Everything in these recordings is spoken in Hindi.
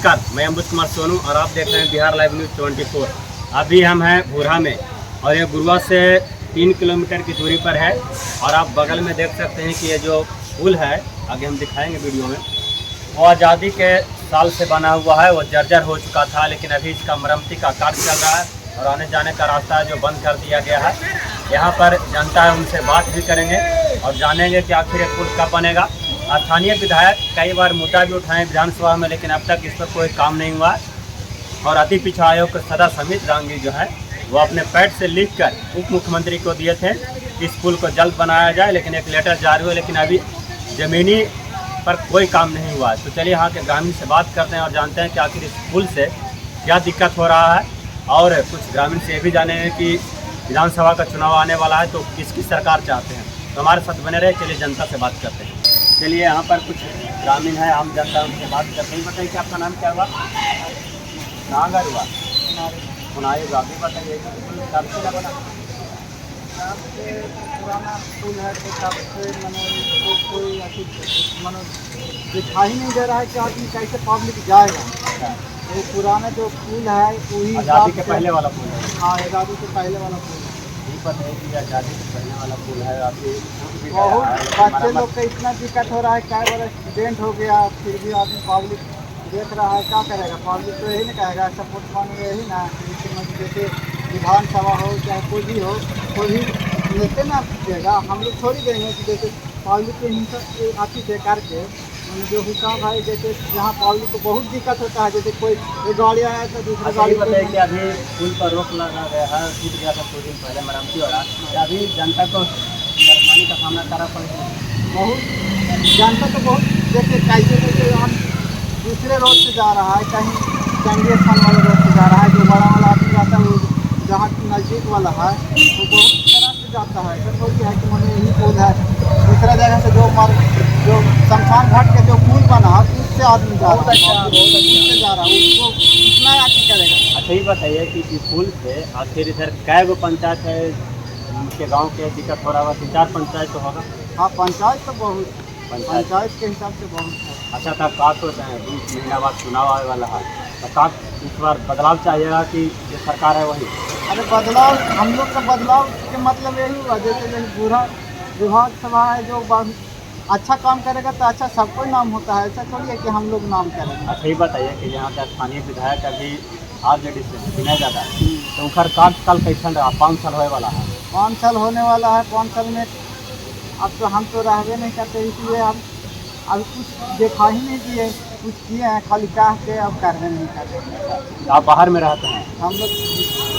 नमस्कार, मैं अम्बुज कुमार सोनू और आप देख रहे हैं बिहार लाइव न्यूज़ 24। अभी हम हैं भूरा में और ये गुरुआ से 3 किलोमीटर की दूरी पर है। और आप बगल में देख सकते हैं कि ये जो पुल है, आगे हम दिखाएंगे वीडियो में, वो आज़ादी के साल से बना हुआ है। वो जर्जर हो चुका था, लेकिन अभी इसका मरम्मती का कार्य चल रहा है और आने जाने का रास्ता है जो बंद कर दिया गया है। यहाँ पर जनता है, उनसे बात भी करेंगे और जानेंगे कि आखिर ये पुल कब बनेगा। स्थानीय विधायक कई बार मुद्दा भी उठाए विधानसभा में, लेकिन अब तक इस पर कोई काम नहीं हुआ। और अति पिछड़ा आयोग के सदस्य अमित रांगी जो है, वो अपने पैड से लिखकर उप मुख्यमंत्री को दिए थे कि इस पुल को जल्द बनाया जाए, लेकिन एक लेटर जारी हुआ, लेकिन अभी ज़मीनी पर कोई काम नहीं हुआ है। तो चलिए यहाँ के ग्रामीण से बात करते हैं और जानते हैं कि आखिर इस पुल से क्या दिक्कत हो रहा है। और कुछ ग्रामीण से ये भी जानेंगे कि विधानसभा का चुनाव आने वाला है तो किसकी सरकार चाहते हैं। तो हमारे साथ बने रहे, चलिए जनता से बात करते हैं। चलिए यहाँ पर कुछ ग्रामीण है, आम जनता, उनसे बात करते हैं। बताइए कि आपका नाम क्या हुआ, कहाँ घर हुआ? सुनाई अभी बताइए कब से बना? पुराना पुल है तो तब से कोई दिखाई नहीं दे रहा है कि आदमी कैसे पब्लिक जाएगा। वो पुराना जो पुल है वही आज़ादी के पहले वाला पुल है। हाँ, आज़ादी के पहले वाला पुल है। यही पता है कि आज़ादी के पहले वाला पुल है। अभी बहुत बच्चे लोग का इतना दिक्कत हो रहा है, कई बार एक्सीडेंट हो गया, फिर भी आदमी पब्लिक देख रहा है, क्या करेगा? पब्लिक तो यही ना कहेगा, सपोर्ट मांगे यही ना। जैसे विधानसभा हो चाहे कोई भी हो, कोई भी नेते ना देगा, हम लोग थोड़ी देंगे कि जैसे पब्लिक के हिंसा आती बेकार के जो हुक्म है। जैसे जहाँ पब्लिक को बहुत दिक्कत होता है, जैसे कोई एक गाड़ी आया तो दूसरी गाड़ी बताइए कि अभी पुल पर रोक लगा गया है, टूट गया था कुछ दिन पहले, मरम्मती हो रहा है। अभी जनता को परेशानी का सामना करना पड़ेगा। बहुत जनता तो बहुत जैसे कैसे हम दूसरे रोड से जा रहा है, कहीं केंद्रीय स्थान वाले रोड से जा रहा है, जो बड़ा वाला आदमी जाता है वो जहाँ नज़दीक वाला है वो बहुत तरह से जाता है। तो थोड़ी है कि मैंने यही पुल है, दूसरा जगह से जो शमशान घाट के जो पुल बना है उससे आदमी जा रहा है, उससे जा रहा है, उसको कितना आदमी करेगा? अच्छा, ये बताइए कि इस पुल से आखिर इधर कै गो पंचायत है उनके गांव के दिक्कत हो रहा है? 3-4 पंचायत तो होगा। हाँ, पंचायत तो बहुत, पंचायत के हिसाब से बहुत है। अच्छा, तब का सोच रहे हैं 20 महीना बाद चुनाव आने वाला है, तो का इस बार बदलाव चाहिएगा कि जो सरकार है वही? अरे बदलाव, हम लोग का बदलाव के मतलब यही हुआ, जैसे बूढ़ा विभाग सभा है जो अच्छा काम करेगा तो अच्छा सबको नाम होता है, ऐसा थोड़ी है कि हम लोग नाम करेंगे। अच्छा, ये बताइए कि यहाँ का स्थानीय विधायक अभी आरजेडी से चुना जाता है, तो उनका कार्यकाल कैसा रहा? 5 साल होने वाला है। 5 साल होने वाला है। 5 साल में अब तो हम तो रहबे नहीं करते, इसलिए हम अब कुछ देखा ही नहीं दिए, कुछ किए हैं खाली कह के, अब करवे नहीं करते। आप बाहर में रहते हैं? हम लोग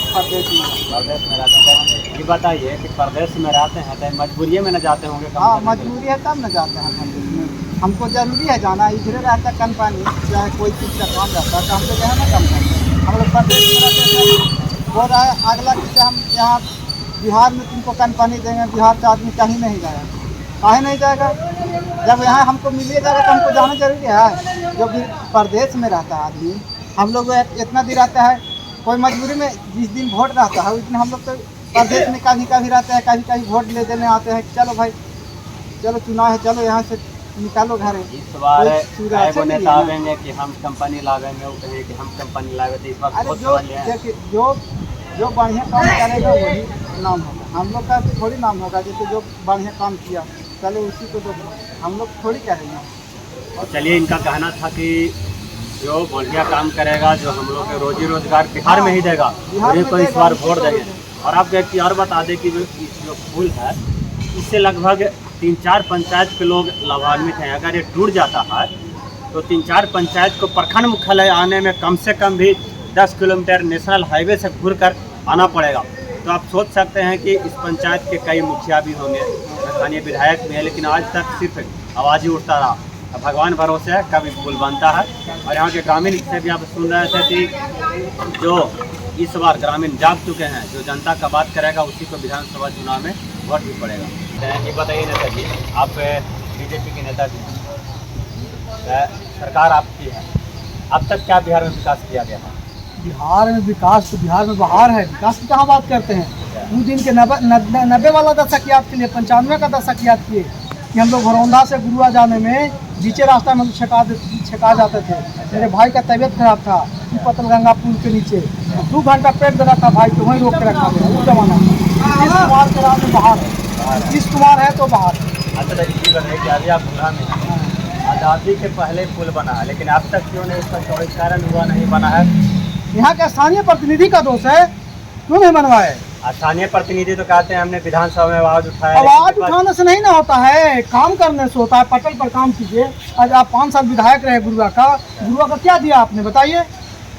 प्रदेश में रहते हैं। ये बताइए कि प्रदेश में रहते हैं तो मजबूरी में न जाते होंगे? हाँ, मजबूरी है तब न जाते हैं हम लोग। हमको जरूरी है जाना, इधरे रहता कंपनी चाहे कोई चीज़ का काम रहता है तो हम लोग यहाँ ना काम करते हैं। हम लोग प्रदेश में रहते हैं, बोल रहा है अगला कि हम यहाँ बिहार में तुमको कंपनी देंगे, बिहार से आदमी कहीं नहीं जाएगा। काहे नहीं जाएगा? जब यहाँ हमको मिल जाएगा तो हमको जाना जरूरी है। जो भी प्रदेश में रहता है आदमी, हम लोग इतना दिन रहता है, कोई मजबूरी में जिस दिन वोट रहता है उस दिन हम लोग तो प्रदेश में कभी कभी रहते हैं, कभी कभी वोट ले देने आते हैं। चलो भाई, चलो चुनाव है, चलो यहाँ से निकालो घर। इस बार नेता आवेंगे कि हम कंपनी लावेंगे, वो कहेंगे कि हम कंपनी लावे, तो इस बार अरे जो बढ़िया काम करेगा वही नाम होगा, हम लोग का थोड़ी नाम होगा। जैसे जो बढ़िया काम किया चलो उसी को तो हम लोग थोड़ी करेंगे। और चलिए, इनका कहना था कि जो बढ़िया काम करेगा, जो हम लोग के रोजी रोजगार बिहार में ही देगा, उन्हीं को इस बार वोट देंगे। और आपको एक चीज़ और बता दें कि जो पुल है इससे लगभग 3-4 पंचायत के लोग लाभान्वित हैं। अगर ये टूट जाता है तो 3-4 पंचायत को प्रखंड मुख्यालय आने में कम से कम भी 10 किलोमीटर नेशनल हाईवे से घूर कर आना पड़ेगा। तो आप सोच सकते हैं कि इस पंचायत के कई मुखिया भी होंगे, स्थानीय विधायक भी हैं, लेकिन आज तक सिर्फ आवाज़ ही उठता रहा। अब भगवान भरोसे है कभी पुल बनता है। और यहाँ के ग्रामीण से भी आप सुन रहे थे कि जो इस बार ग्रामीण जाग चुके हैं, जो जनता का बात करेगा उसी को विधानसभा चुनाव में वोट भी पड़ेगा। ये बताइए नेता जी, आप बीजेपी के नेता जी, सरकार आपकी है, अब तक क्या बिहार में विकास किया गया है? बिहार में विकास तो बिहार में बाहर है, विकास की कहाँ बात करते हैं। उस दिन के 90 वाला दशक याद के लिए 95 का दशक याद किए कि हम लोग घरौंदा से गुरुआ जाने में बीचे रास्ता में छका जाते थे। मेरे भाई का तबीयत खराब था पतलगंगा पुल के नीचे, 2 घंटा पेट दर्द था भाई को, वहीं रोक के रखा गया उस जमाना में। नीतीश कुमार के नाम में बाहर है, नीतीश कुमार है तो बाहर है। अच्छा ये बताइए कि अभी आप भूरा में हैं, आज़ादी के पहले पुल बना है, लेकिन अब तक क्यों नहीं इसका चौड़ीकरण हुआ, नहीं बना है? यहाँ के स्थानीय प्रतिनिधि का दोष है, क्यों नहीं बनवाए? स्थानीय प्रतिनिधि तो कहते हैं हमने विधानसभा में आवाज उठाया, आवाज लेकिन उठाने से नहीं ना होता है, काम करने से होता है। पटल पर काम कीजिए। आज आप 5 साल विधायक रहे गुरुआ का क्या दिया आपने बताइए?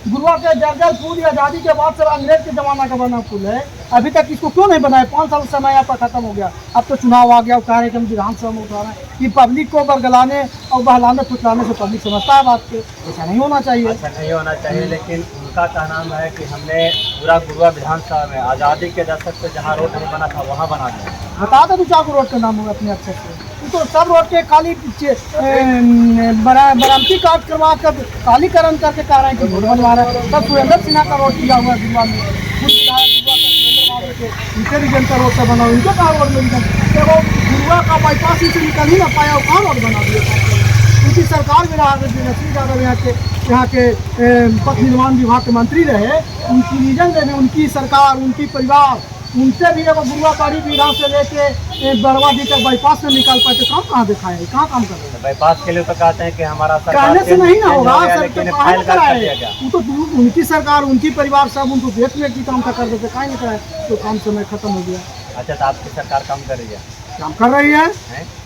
गुरुआ के जर्जर पुल आज़ादी के बाद से अंग्रेज के जमाना का बना पुल है, अभी तक इसको क्यों नहीं बनाया? 5 साल समय आपका खत्म हो गया, अब तो चुनाव आ गया, कह रहे हैं कि हम विधानसभा में उठा रहे हैं। कि पब्लिक को बरगलाने और बहलाने फुसलाने से पब्लिक समझता है बात के, ऐसा नहीं होना चाहिए। ऐसा नहीं होना चाहिए, लेकिन उनका कहना है कि हमने पूरा गुरुआ विधानसभा में आज़ादी के दशक से जहाँ रोड नहीं बना था वहाँ बना दिया। बता दो 2-4 रोड का नाम होगा अपने अक्षर से, तो सब रोड के खाली बरामती काट करवा कर कालीकरण करके कह रहे हैं कि रोड बनवा रहे हैं। तब सुरेंद्र सिन्हा का रोड किया हुआ गुरुआ में, इंटेलिजेंट का रोड से बना, उनके कहा रोड मिल गया, वो गुरुआ का बाईपास से निकल ही ना पाया, वो कहाँ रोड बना दिया? उनकी सरकार में रहा नसरी यादव यहाँ के पथ निर्माण विभाग के मंत्री रहे, उनकी रीजन रहे, उनकी सरकार, उनकी परिवार, उनसे भी वो गुरुआ पारी विधान से लेके बड़वादी तक बाईपास में निकाल पाते, काम कहाँ दिखाए, कहाँ काम कर रहे हैं? बाईपास के लिए तो कहते हैं कि हमारा कहने से नहीं ना होगा, सर तो कहाँ कराए? वो तो उनकी सरकार, उनकी परिवार सब उनको देखने की काम कर देते, कहाँ नहीं कराए, तो काम समय खत्म हो गया। अच्छा तो आपकी सरकार काम कर रही है? काम कर रही है,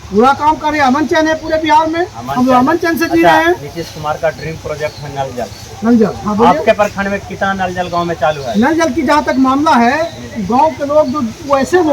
पूरा काम कर रही है। अमन चैन है पूरे बिहार में, हम लोग अमन चैन से जी रहे हैं। नीतीश कुमार का ड्रीम प्रोजेक्ट है नल जल। नल जल, हाँ बोलिए। आपके प्रखंड में कितना नल जल गांव में चालू है? नल जल की जहाँ तक मामला है, गांव के लोग जो वैसे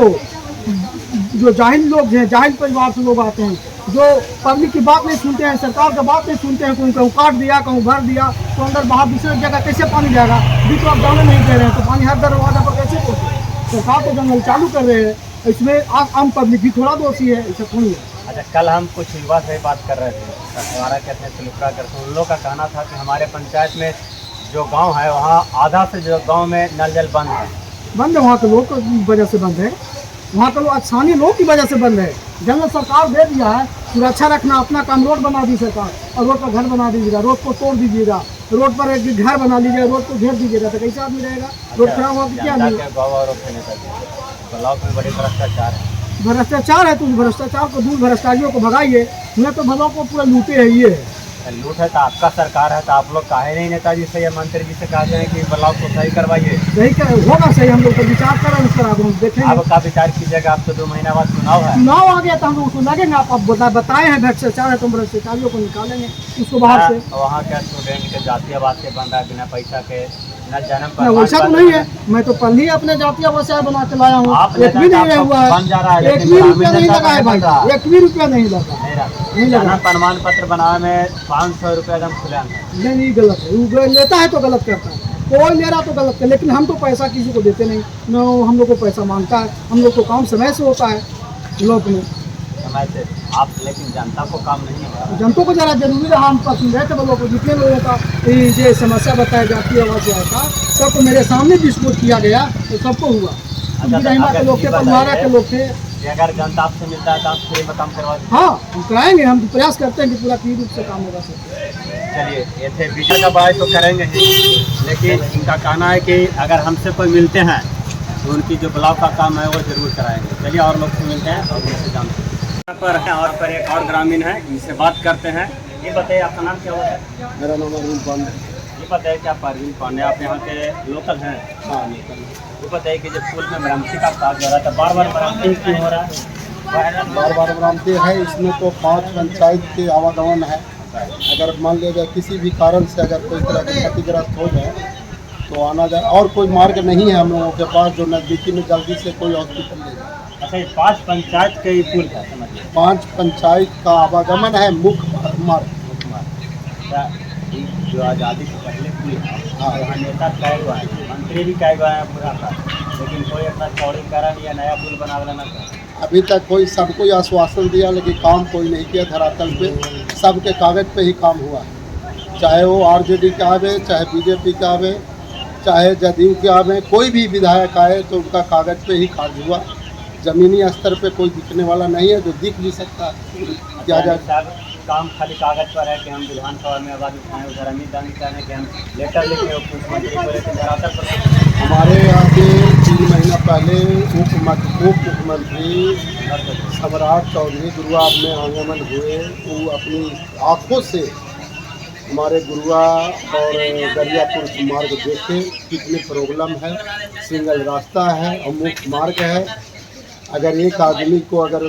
जो जाहिल लोग हैं, जाहिल परिवार से लोग आते हैं, जो पब्लिक की बात नहीं सुनते हैं, सरकार का बात नहीं सुनते हैं, कहूँ काट दिया, कहूँ भर दिया, तो अंदर बाहर दूसरे जगह कैसे पानी जाएगा? अभी तो आप जाने नहीं दे रहे हैं, तो पानी हर दरवाजा पर कैसे पहुँचे? सरकार तो जंगल चालू कर रहे हैं, इसमें आम पब्लिक भी थोड़ा दोषी है, ऐसा थोड़ी है। अच्छा कल हम कुछ युवा से बात कर रहे थे, हमारा कहते हैं सलूकरा करते हैं, उन लोगों का कहना था कि हमारे पंचायत में जो गांव है वहाँ आधा से जो गांव में नल जल बंद है। बंद है, वहाँ के लोग की वजह से बंद है, वहाँ के लोग स्थानीय लोग की वजह से बंद है। जंगल सरकार दे दिया है, सुरक्षा रखना अपना काम, रोड बना दी सरकार, और रोड पर घर बना दीजिएगा, रोड को तोड़ दीजिएगा, रोड पर एक घर बना लीजिएगा, रोड को घेर दीजिएगा, तो कैसे आदमी रहेगा? रोड खराब हुआ तो क्या ब्लॉक में बड़ी भ्रष्टाचार है। भ्रष्टाचार है तो भ्रष्टाचार को दूर, भ्रष्टाचारियों को भगाइए, न तो भलों को पूरा लूटे है। ये लूट है तो आपका सरकार है, तो आप लोग काहे नहीं नेताजी से या मंत्री जी से कहते हैं कि ब्लॉक को सही करवाइए? सही कर होगा, सही, हम लोग तो विचार कर रहे हैं, उस पर आप देखेंगे। आपका विचार कीजिएगा, आप तो 2 महीना बाद चुनाव है, चुनाव आ गया तो हम लोग उसको लगेंगे, आप बताए हैं भ्रष्टाचार है तो भ्रष्टाचारियों को निकालेंगे उसको बाहर से। वहाँ के स्टूडेंट के जातीय आवास से बन रहा है बिना पैसा के, न जन्म वैसा तो नहीं है, मैं तो पहले ही अपने जातीय आवास बना के लाया हूँ, एक भी नहीं हुआ है, 1 भी रुपया नहीं लगा है भाई, 1 भी रुपया नहीं लगा। प्रमाण पत्र बनाने में 500 रुपया एकदम खुला नहीं, गलत है, वो लेता है तो गलत करता है, कोई ले रहा तो गलत कर, लेकिन हम तो पैसा किसी को देते नहीं, न हम लोग को पैसा मांगता है, हम लोग को काम समय से होता है, लोग में समय से आप, लेकिन जनता को काम नहीं होगा। जनता को जरा जरूरी रहा, हम पसंद रहते लोगों को, जितने लोगों का ये समस्या बताया जाती है आवास का, सबको मेरे सामने डिस्पोज किया गया, तो सबको हुआ। के लोग थे, पलवारा के लोग थे। अगर जनता आपसे मिलता है तो आप फ्री में काम करवा दें? हाँ, हम कराएंगे, हम प्रयास करते हैं कि पूरा फ्री रूप से काम होगा सब। चलिए ये थे बीजेपी का बात तो करेंगे ही, लेकिन इनका कहना है कि अगर हमसे कोई मिलते हैं तो उनकी जो ब्लॉक का काम है वो जरूर कराएंगे। चलिए और लोग से मिलते हैं और उनसे जानते हैं। पर हैं और पर एक और ग्रामीण है, इनसे बात करते हैं। ये बताइए आपका नाम क्या है? मेरा नाम अरविंद पांडे। ये बताइए कि आप अरविंद पांडे, आप यहाँ के लोकल हैं? हाँ, लोकल। ये बताइए कि जब पुल में भ्रांति का कार्य हो रहा था, बार बार भ्रांति क्यों हो रहा है? बार बार भ्रांति है, इसमें तो 5 पंचायत के आवागमन है। अगर मान लीजिए किसी भी कारण से अगर कोई तरह की क्षतिग्रस्त हो जाए तो आना जाए, और कोई मार्ग नहीं है हम लोगों के पास जो नज़दीकी में जल्दी से कोई हॉस्पिटल ले जाए। अच्छा, ये 5 पंचायत के ही पुल है, समझिए 5 पंचायत का आवागमन है, मुख्य मार्ग। जो आज़ादी से पहले पुल है, हाँ, यहाँ नेता कई गए हैं, मंत्री भी कई गए हैं पूरा का, लेकिन कोई अपना चौड़ीकरण या नया पुल बना लेना चाहे। अभी तक कोई सबको आश्वासन दिया, लेकिन काम कोई नहीं किया धरातल पे, सबके कागज़ पे ही काम हुआ, चाहे वो आरजेडी का आवे, चाहे बीजेपी का आवे, चाहे जदयू के आवे, कोई भी विधायक आए तो उनका कागज़ पे ही कार्य हुआ। ज़मीनी स्तर पे कोई दिखने वाला नहीं है, जो दिख भी सकता है। क्या जाए काम खाली कागज पर है कि हम विधानसभा में आवाज़ उठाएं, उधर अमित दानी कह रहे हैं कि हम लेटर लिखे मुख्यमंत्री को, लेकिन धरातल पर हमारे यहाँ के 3 महीना पहले उप मुख्यमंत्री सम्राट चौधरी गुरुआ में आगमन हुए। वो अपनी आँखों से हमारे गुरुआ और दरियापुर मार्ग देखे कितने प्रॉब्लम है, सिंगल रास्ता है और मुख्य मार्ग है। अगर एक आदमी को अगर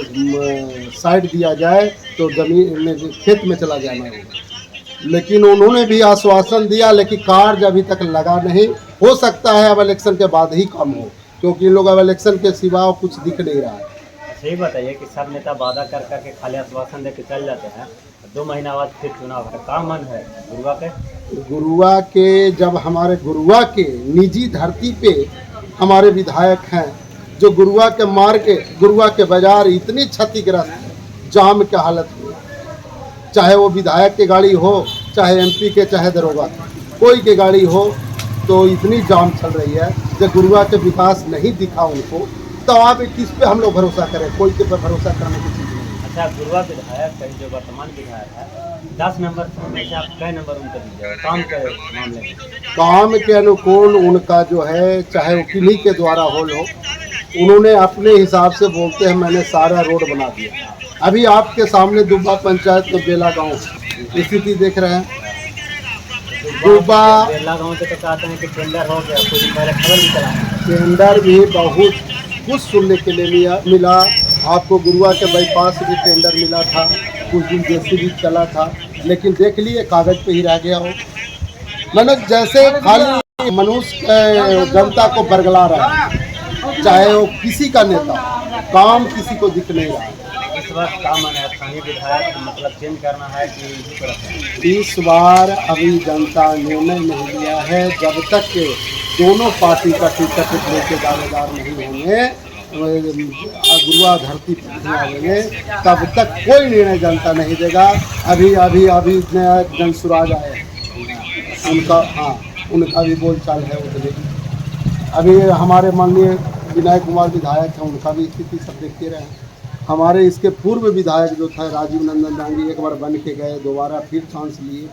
साइड दिया जाए तो ज़मीन में खेत में चला जाना होगा। लेकिन उन्होंने भी आश्वासन दिया, लेकिन कार्य अभी तक लगा नहीं। हो सकता है अब इलेक्शन के बाद ही कम हो, क्योंकि लोग अब इलेक्शन के सिवा कुछ दिख नहीं रहा है। सही बताइए कि सब नेता वादा कर करके खाली आश्वासन दे के चल जाते हैं, 2 महीना बाद फिर चुनाव है। का मन है गुरुआ के जब हमारे गुरुआ के निजी धरती पे हमारे विधायक हैं, जो गुरुआ के मार्ग, गुरुआ के बाजार इतनी क्षतिग्रस्त, जाम के हालत में, चाहे वो विधायक की गाड़ी हो, चाहे एमपी के, चाहे दरोगा कोई की गाड़ी हो, तो इतनी जाम चल रही है। जब गुरुआ के विकास नहीं दिखा उनको, तो आप किस पे हम लोग भरोसा करें? कोई के पे भरोसा करने की चीज़ नहीं। अच्छा, गुरुआ विधायक कहीं जो वर्तमान विधायक है 10 नंबर में से आप कई नंबर उनको दीजिए काम के मामले में? काम के अनुकूल उनका जो है, चाहे वो किन्हीं के द्वारा हो, उन्होंने अपने हिसाब से बोलते हैं मैंने सारा रोड बना दिया। अभी आपके सामने दुब्बा पंचायत के बेला गांव स्थिति देख रहे हैं। दुब्बा बेला गांव से तो कहते हैं कि टेंडर हो गया, कुछ दिन पहले खबर भी चला। टेंडर भी बहुत कुछ सुनने के लिए मिला। आपको गुरुआ के बाईपास भी टेंडर मिला था, कुछ दिन जेसीबी चला था, लेकिन देख लिए कागज पे ही रह गया हो। मतलब जैसे खाली मनुष्य जनता को बरगला रहा है, चाहे वो किसी का नेता, काम किसी को दिख नहीं रहा है। इस बार का मन है स्थानीय विधायक मतलब चेंज करना है कि इसी तरह? इस बार अभी जनता निर्णय नहीं लिया है। जब तक दोनों पार्टी का टिकट लेके दावेदार नहीं होंगे, गुरुआ धरती पर नहीं आएंगे, तब तक कोई निर्णय जनता नहीं देगा। अभी अभी अभी नया जनसुराज आया है उनका, हाँ उनका भी बोलचाल है उतने। अभी हमारे माननीय विनय कुमार विधायक हैं, उनका भी स्थिति सब देखते रहे। हमारे इसके पूर्व विधायक जो था राजीव नंदन डांगी, एक बार बन के गए, दोबारा फिर चांस लिए,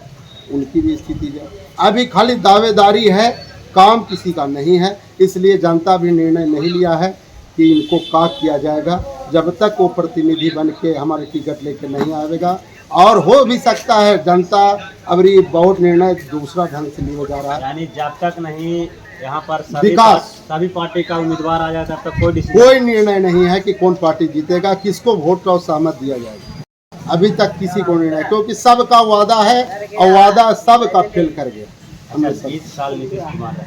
उनकी भी स्थिति जो अभी खाली दावेदारी है, काम किसी का नहीं है। इसलिए जनता भी निर्णय नहीं लिया है कि इनको का किया जाएगा, जब तक वो प्रतिनिधि बन के हमारे टिकट लेके नहीं आएगा। और हो भी सकता है जनता अभी बहुत निर्णय दूसरा ढंग से लिया जा रहा है। यानी जब तक नहीं यहाँ पर सभी पार्टी का उम्मीदवार आ जाता तब तक कोई निर्णय नहीं है कि कौन पार्टी जीतेगा, किसको वोट का सहमत दिया जाएगा। अभी तक किसी को निर्णय, क्योंकि सबका वादा है और वादा सबका फेल कर गया। 20 साल नीतीश कुमार है,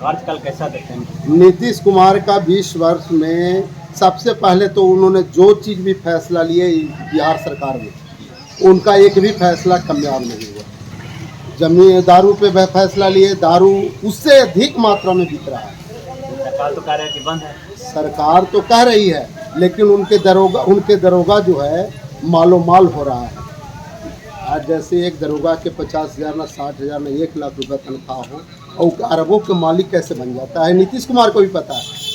आजकल कैसा देखते हैं? नीतीश कुमार का 20 वर्ष में सबसे पहले तो उन्होंने जो चीज़ भी फैसला लिए बिहार सरकार में, उनका एक भी फैसला कामयाब नहीं हुआ। जमीन दारू पे फैसला लिए, दारू उससे अधिक मात्रा में बिक रहा है। सरकार तो कह रही है कि बंद है। सरकार तो कह रही है, लेकिन उनके दरोगा जो है मालो माल हो रहा है। आज जैसे एक दरोगा के 50,000 ना 60,000 ना 1 लाख रुपये तनख्वाह हो, और अरबों के मालिक कैसे बन जाता है, नीतीश कुमार को भी पता है।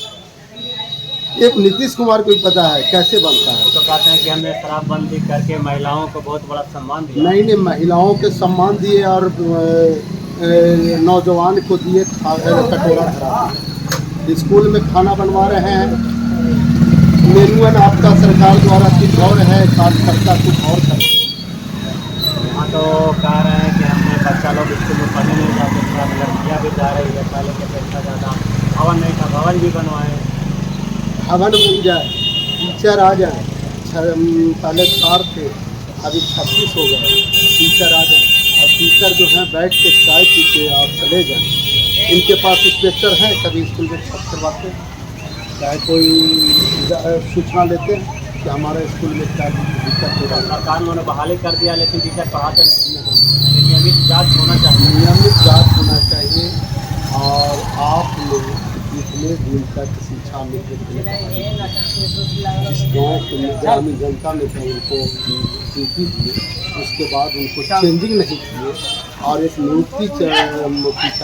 एक नीतीश कुमार को भी पता है कैसे बनता है। तो कहते हैं कि हमने शराबबंदी करके महिलाओं को बहुत बड़ा सम्मान दिया। नहीं, महिलाओं के सम्मान दिए और नौजवान को दिए कटोरा धरा, स्कूल में खाना बनवा रहे हैं। मेनुअन आपका सरकार द्वारा कुछ और है, कार्यकर्ता कुछ और है। हाँ, तो कह रहे हैं कि हमने बच्चा लोग स्कूल में पढ़ने नहीं जाते थे, लड़कियाँ भी जा रही है, पहले के अपेक्षा ज़्यादा। भवन नहीं था, भवन भी बनवाए, भवन बन जाए, टीचर आ जाए। पहले 4 थे, अभी 36 हो गए। टीचर आ जाए और टीचर जो हैं बैठ के चाय पीते और चले जाए। इनके पास इंस्पेक्टर हैं, कभी स्कूल में छत करवाते, चाहे कोई सूचना लेते हैं कि हमारे स्कूल में क्या दिक्कत हो रहा है। सरकार ने बहाली कर दिया, लेकिन टीचर पढ़ाते नहीं। नियमित जाँच होना चाहिए, नियमित जाँच होना चाहिए। और आप लोग जितने दिन तक शिक्षा मित्र गाँव के ग्रामीण जनता में थे, उनको ड्यूटी दिए, उसके बाद उनको चेंजिंग नहीं किए, और एक नियुक्ति टीचर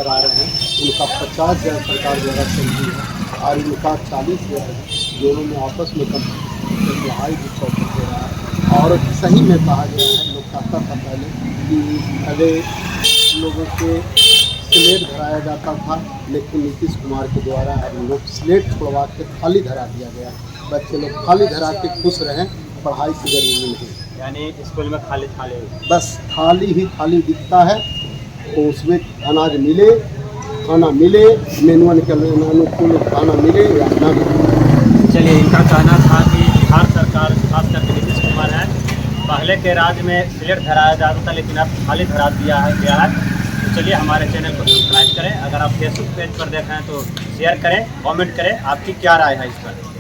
आ रहे हैं, उनका 50,000 सरकार द्वारा चलती है और उनका 40,000 है। दोनों में आपस में पढ़ाई भी दे रहा है। और सही में कहा गया है, लोग कहता था पहले कि पहले लोगों के स्लेट धराया जाता था, लेकिन नीतीश कुमार के द्वारा अब लोग स्लेट छोड़वा के थाली धरा दिया गया। बच्चे लोग थाली धरा के खुश रहें, पढ़ाई से जरूरी नहीं। यानी स्कूल में खाली थाली, बस थाली ही थाली दिखता है, तो उसमें अनाज मिले, खाना मिले, मेनुअन के अनुकूल खाना मिले या ना मिले। चलिए, इनका कहना था कि बिहार सरकार खास करके नीतीश कुमार है, पहले के राज्य में स्लेट धराया जाता था लेकिन अब थाली धरा दिया है गया है। तो चलिए, हमारे चैनल को सब्सक्राइब करें, अगर आप फेसबुक पेज पर देख रहे हैं तो शेयर करें, कमेंट करें, आपकी क्या राय है इस पर।